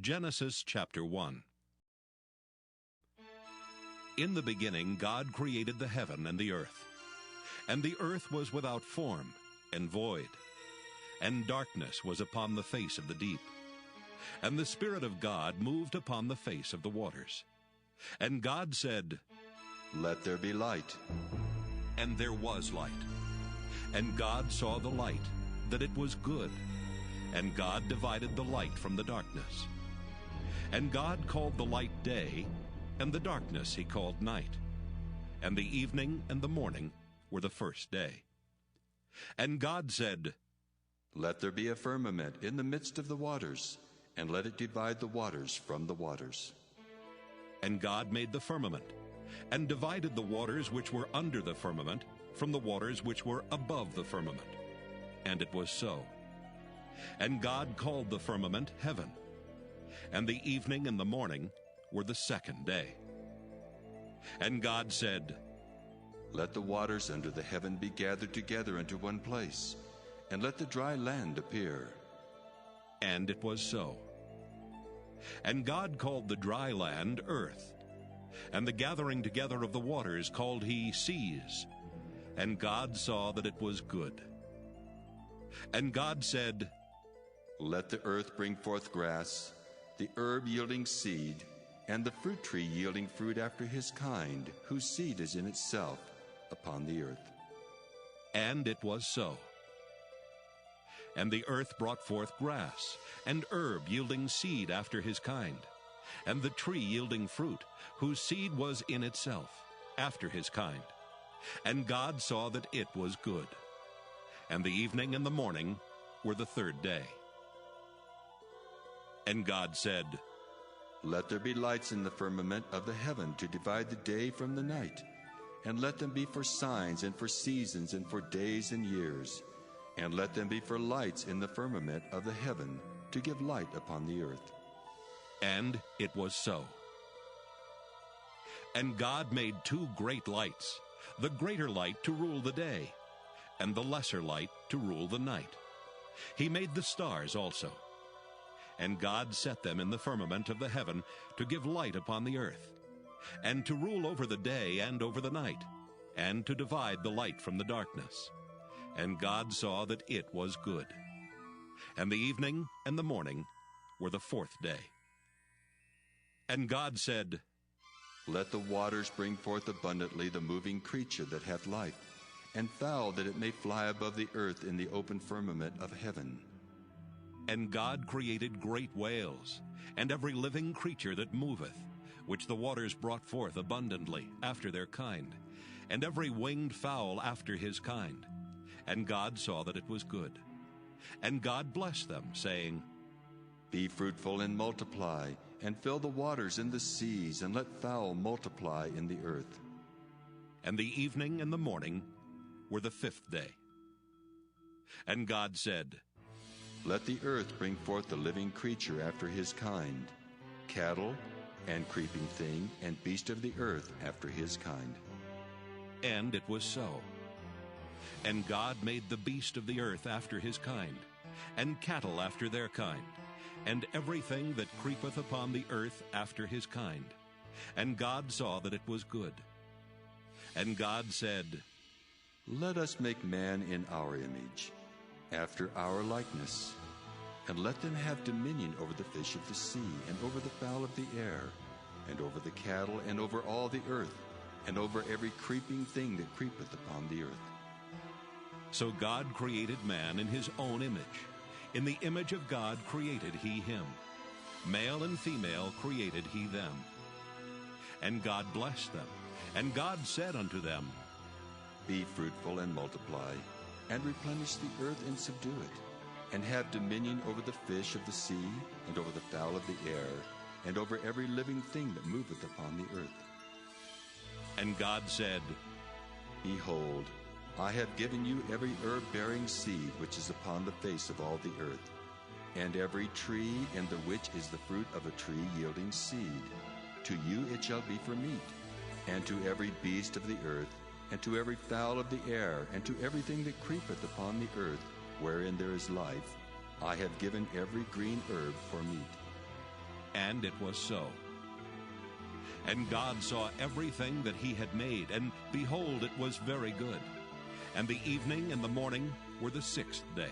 Genesis chapter 1. In the beginning God created the heaven and the earth. And the earth was without form and void, and darkness was upon the face of the deep. And the Spirit of God moved upon the face of the waters. And God said, "Let there be light." And there was light. And God saw the light, that it was good. And God divided the light from the darkness. And God called the light day, and the darkness he called night. And the evening and the morning were the first day. And God said, "Let there be a firmament in the midst of the waters, and let it divide the waters from the waters." And God made the firmament, and divided the waters which were under the firmament from the waters which were above the firmament. And it was so. And God called the firmament heaven. And the evening and the morning were the second day. And God said, "Let the waters under the heaven be gathered together into one place, and let the dry land appear." And it was so. And God called the dry land earth, and the gathering together of the waters called he seas. And God saw that it was good. And God said, "Let the earth bring forth grass, the herb yielding seed, and the fruit tree yielding fruit after his kind, whose seed is in itself, upon the earth." And it was so. And the earth brought forth grass, and herb yielding seed after his kind, and the tree yielding fruit, whose seed was in itself, after his kind. And God saw that it was good. And the evening and the morning were the third day. And God said, "Let there be lights in the firmament of the heaven to divide the day from the night, and let them be for signs and for seasons and for days and years, and let them be for lights in the firmament of the heaven to give light upon the earth." And it was so. And God made two great lights, the greater light to rule the day, and the lesser light to rule the night. He made the stars also. And God set them in the firmament of the heaven to give light upon the earth, and to rule over the day and over the night, and to divide the light from the darkness. And God saw that it was good. And the evening and the morning were the fourth day. And God said, "Let the waters bring forth abundantly the moving creature that hath life, and fowl that it may fly above the earth in the open firmament of heaven." And God created great whales, and every living creature that moveth, which the waters brought forth abundantly after their kind, and every winged fowl after his kind. And God saw that it was good. And God blessed them, saying, "Be fruitful and multiply, and fill the waters in the seas, and let fowl multiply in the earth." And the evening and the morning were the fifth day. And God said, "Let the earth bring forth the living creature after his kind, cattle, and creeping thing, and beast of the earth after his kind." And it was so. And God made the beast of the earth after his kind, and cattle after their kind, and everything that creepeth upon the earth after his kind. And God saw that it was good. And God said, "Let us make man in our image, after our likeness, and let them have dominion over the fish of the sea, and over the fowl of the air, and over the cattle, and over all the earth, and over every creeping thing that creepeth upon the earth." So God created man in his own image. In the image of God created he him. Male and female created he them. And God blessed them. And God said unto them, "Be fruitful and multiply, and replenish the earth and subdue it, and have dominion over the fish of the sea, and over the fowl of the air, and over every living thing that moveth upon the earth." And God said, "Behold, I have given you every herb-bearing seed which is upon the face of all the earth, and every tree in the which is the fruit of a tree yielding seed. To you it shall be for meat, and to every beast of the earth, and to every fowl of the air, and to everything that creepeth upon the earth, wherein there is life, I have given every green herb for meat." And it was so. And God saw everything that he had made, and behold, it was very good. And the evening and the morning were the sixth day.